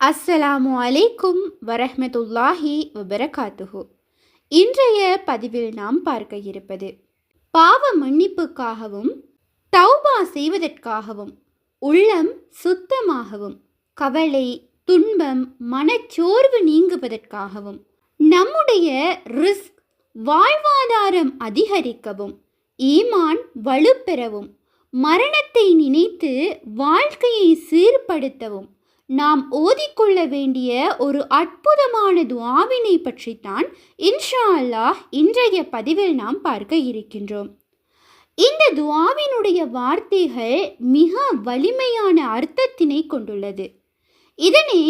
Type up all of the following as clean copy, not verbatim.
அஸ்ஸலாமு அலைக்கும் வரஹ்மத்துல்லாஹி வபரகாத்துஹு. இன்றைய பதிவில் நாம் பார்க்க இருப்பது பாவ மன்னிப்புக்காகவும் தௌபா செய்வதற்காகவும் உள்ளம் சுத்தமாகவும் கவலை துன்பம் மனச்சோர்வு நீங்குவதற்காகவும் நம்முடைய ரிஸ்க் வாழ்வாதாரம் அதிகரிக்கவும் ஈமான் வலுப்பெறவும் மரணத்தை நினைத்து வாழ்க்கையை சீர்படுத்தவும் நாம் ஓதிக்கொள்ள வேண்டிய ஒரு அற்புதமான துஆவினை பற்றித்தான் இன்ஷா அல்லாஹ் இன்றைய பதிவில் நாம் பார்க்க இருக்கின்றோம். இந்த துஆவினுடைய வார்த்தைகள் மிக வலிமையான அர்த்தத்தினை கொண்டுள்ளது. இதனை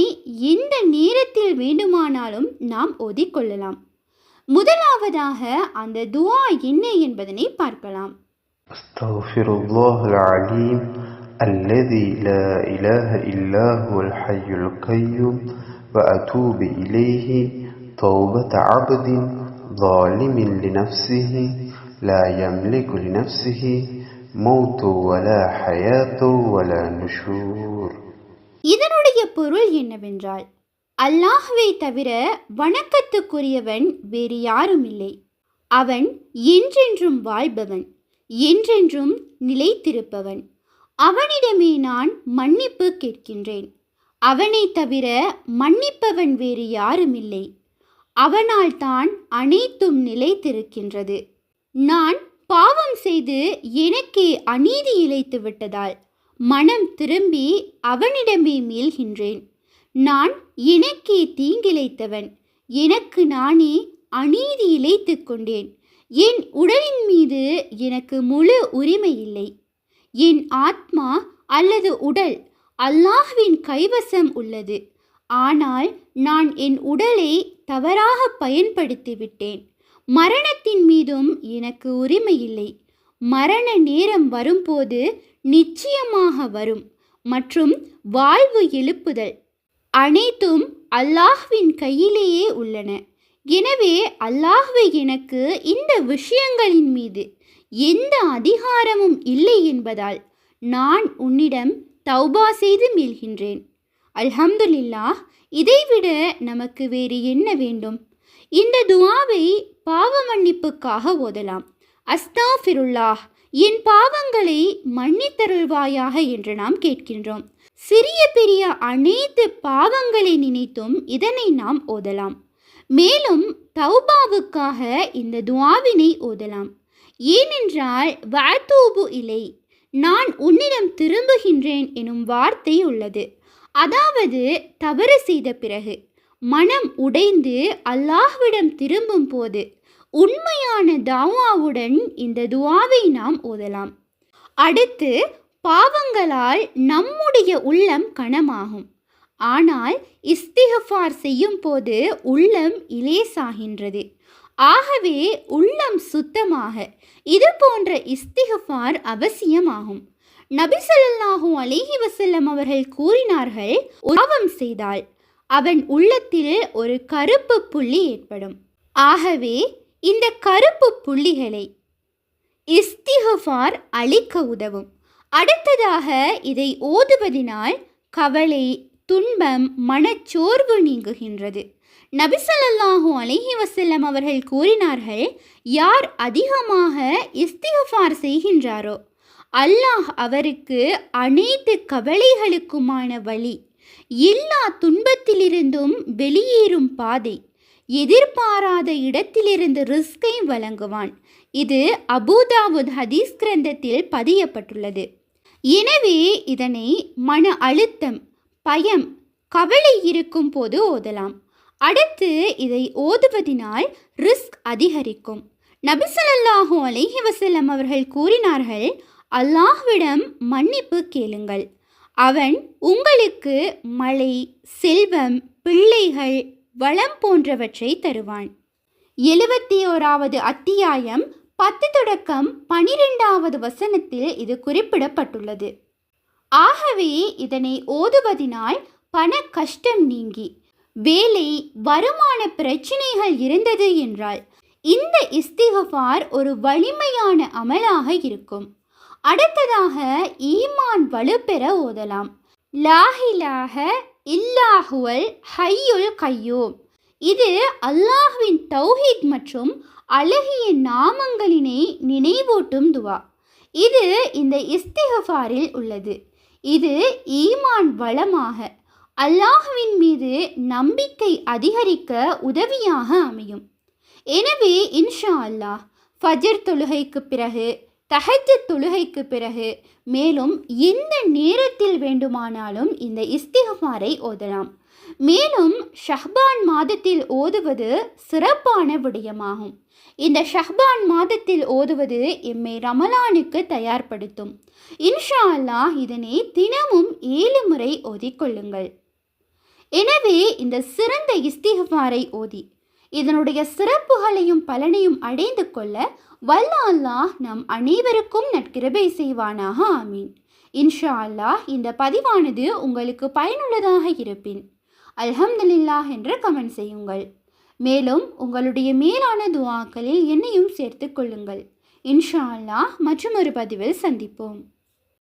எந்த நேரத்தில் வேண்டுமானாலும் நாம் ஓதிக்கொள்ளலாம். முதலாவதாக அந்த துஆ என்ன என்பதனை பார்க்கலாம். அஸ்தக்ஃபிருல்லாஹல் அலீம் الذي لا إله إلا هو الحي القيوم وأتوب إليه توبة عبد ظالم لنفسه لا يملك لنفسه موت ولا حياة ولا نشور. இதனுடைய பொருள் என்னவென்றால், அல்லாஹ்வை தவிர வணக்கத்துக்குரியவன் வேறு யாரும் இல்லை. அவன் என்றென்றும் வாழ்பவன், என்றென்றும் நிலைத்திருப்பவன். அவனிடமே நான் மன்னிப்பு கேட்கின்றேன். அவனை தவிர மன்னிப்பவன் வேறு யாரும் இல்லை. அவனால் தான் அனைத்தும் நிலைத்திருக்கின்றது. நான் பாவம் செய்து எனக்கே அநீதி இழைத்து விட்டதால் மனம் திரும்பி அவனிடமே மீள்கின்றேன். நான் எனக்கே தீங்கிழைத்தவன், எனக்கு நானே அநீதி இழைத்து கொண்டேன். என் உடலின் மீது எனக்கு முழு உரிமை இல்லை. என் ஆத்மா அல்லது உடல் அல்லாஹ்வின் கைவசம் உள்ளது. ஆனால் நான் என் உடலை தவறாக பயன்படுத்திவிட்டேன். மரணத்தின் மீதும் எனக்கு உரிமை இல்லை. மரண நேரம் வரும்போது நிச்சயமாக வரும். மற்றும் வாழ்வு எழுப்புதல் அனைத்தும் அல்லாஹ்வின் கையிலேயே உள்ளன. எனவே அல்லாஹ்வை எனக்கு இந்த விஷயங்களின் மீது எந்த அதிகாரமும் இல்லை என்பதால் நான் உன்னிடம் தௌபா செய்து மீள்கின்றேன். அல்ஹம்துலில்லாஹ். இதைவிட நமக்கு வேறு என்ன வேண்டும்? இந்த துஆவை பாவ மன்னிப்புக்காக ஓதலாம். அஸ்தக்ஃபிருல்லாஹ், என் பாவங்களை மன்னித்தருள்வாயாக என்று நாம் கேட்கின்றோம். சிறிய பெரிய அனைத்து பாவங்களை நினைத்தும் இதனை நாம் ஓதலாம். மேலும் தௌபாவுக்காக இந்த துஆவினை ஓதலாம். ஏனென்றால் வஅதூபு இலை, நான் உன்னிடம் திரும்புகின்றேன் எனும் வார்த்தை உள்ளது. அதாவது தவறு செய்த பிறகு மனம் உடைந்து அல்லாஹ்விடம் திரும்பும் போது உண்மையான தஅவாவுடன் இந்த துஆவை நாம் ஓதலாம். அடுத்து, பாவங்களால் நம்முடைய உள்ளம் கனமாகும். ஆனால் இஸ்திக்ஃபார் செய்யும் போது உள்ளம் இலேசாகின்றது. ஆகவே உள்ளம் சுத்தமாக இது போன்ற இஸ்திக்ஃபார் அவசியமாகும். நபி ஸல்லல்லாஹு அலைஹி வஸல்லம் அவர்கள் கூறினார்கள், பாவம் செய்தால் அவன் உள்ளத்தில் ஒரு கருப்பு புள்ளி ஏற்படும். ஆகவே இந்த கருப்பு புள்ளிகளை இஸ்திக்ஃபார் அழிக்க உதவும். அடுத்ததாக இதை ஓதுவதினால் கவலை துன்பம் மனச்சோர்வு நீங்குகின்றது. நபி ஸல்லல்லாஹு அலைஹி வஸல்லம் அவர்கள் கூறினார்கள், யார் அதிகமாக இஸ்திக்ஃபார் செய்கின்றாரோ அல்லாஹ் அவருக்கு அனைத்து கவலைகளுக்குமான வழி, எல்லா துன்பத்திலிருந்தும் வெளியேறும் பாதை, எதிர்பாராத இடத்திலிருந்து ரிஸ்கை வழங்குவான். இது அபூதாவுத் ஹதீஸ் கிரந்தத்தில் பதியப்பட்டுள்ளது. எனவே இதனை மன அழுத்தம் பயம் கவலை இருக்கும் போது ஓதலாம். அடுத்து இதை ஓதுவதினால் ரிஸ்க் அதிகரிக்கும். நபி ஸல்லல்லாஹு அலைஹி வஸல்லம் அவர்கள் கூறினார்கள், அல்லாஹ்விடம் மன்னிப்பு கேளுங்கள், அவன் உங்களுக்கு மழை செல்வம் பிள்ளைகள் வளம் போன்றவற்றை தருவான். 71வது அத்தியாயம் 10 தொடக்கம் 12வது வசனத்தில் இது குறிப்பிடப்பட்டுள்ளது. ஆகவே இதனை ஓதுவதினால் பண கஷ்டம் நீங்கி வேலை வருமான பிரச்சனைகள் இருந்தது என்றால் இந்த இஸ்திக்ஃபார் ஒரு வலிமையான அமலாக இருக்கும். அடுத்ததாக ஈமான் வலுப்பெற ஓதலாம். லா இலாஹ இல்லாஹுவல் ஹய்யுல் கய்யூம். இது அல்லாஹ்வின் தௌஹீத் மற்றும் அழகிய நாமங்களினை நினைவூட்டும் துவா. இது இந்த இஸ்திக்ஃபாரில் உள்ளது. இது ஈமான் வளமாக அல்லாஹ்வின் மீது நம்பிக்கை அதிகரிக்க உதவியாக அமையும். எனவே இன்ஷா அல்லாஹ் ஃபஜர் தொழுகைக்கு பிறகு, தஹஜ்ஜத் தொழுகைக்கு பிறகு, மேலும் எந்த நேரத்தில் வேண்டுமானாலும் இந்த இஸ்திக்ஃபாரை ஓதலாம். மேலும் ஷஹ்பான் மாதத்தில் ஓதுவது சிறப்பான விடயமாகும். இந்த ஷஹ்பான் மாதத்தில் ஓதுவது எம்மை ரமலானுக்கு தயார்படுத்தும். இன்ஷா அல்லாஹ் இதனை தினமும் 7 முறை ஓதிக்கொள்ளுங்கள். எனவே இந்த சிறந்த இஸ்திக்ஃபாரை ஓதி இதனுடைய சிறப்புகளையும் பலனையும் அடைந்து கொள்ள வல்ல அல்லாஹ் நம் அனைவருக்கும் நற்கிருபை செய்வானாக. ஆமீன். இன்ஷா அல்லாஹ் இந்த பதிவானது உங்களுக்கு பயனுள்ளதாக இருப்பின் அல்ஹம்துலில்லாஹ் என்று கமெண்ட் செய்யுங்கள். மேலும் உங்களுடைய மேலான துஆக்களில் என்னையும் சேர்த்து கொள்ளுங்கள். இன்ஷா அல்லாஹ் மற்றும் ஒரு பதிவில் சந்திப்போம்.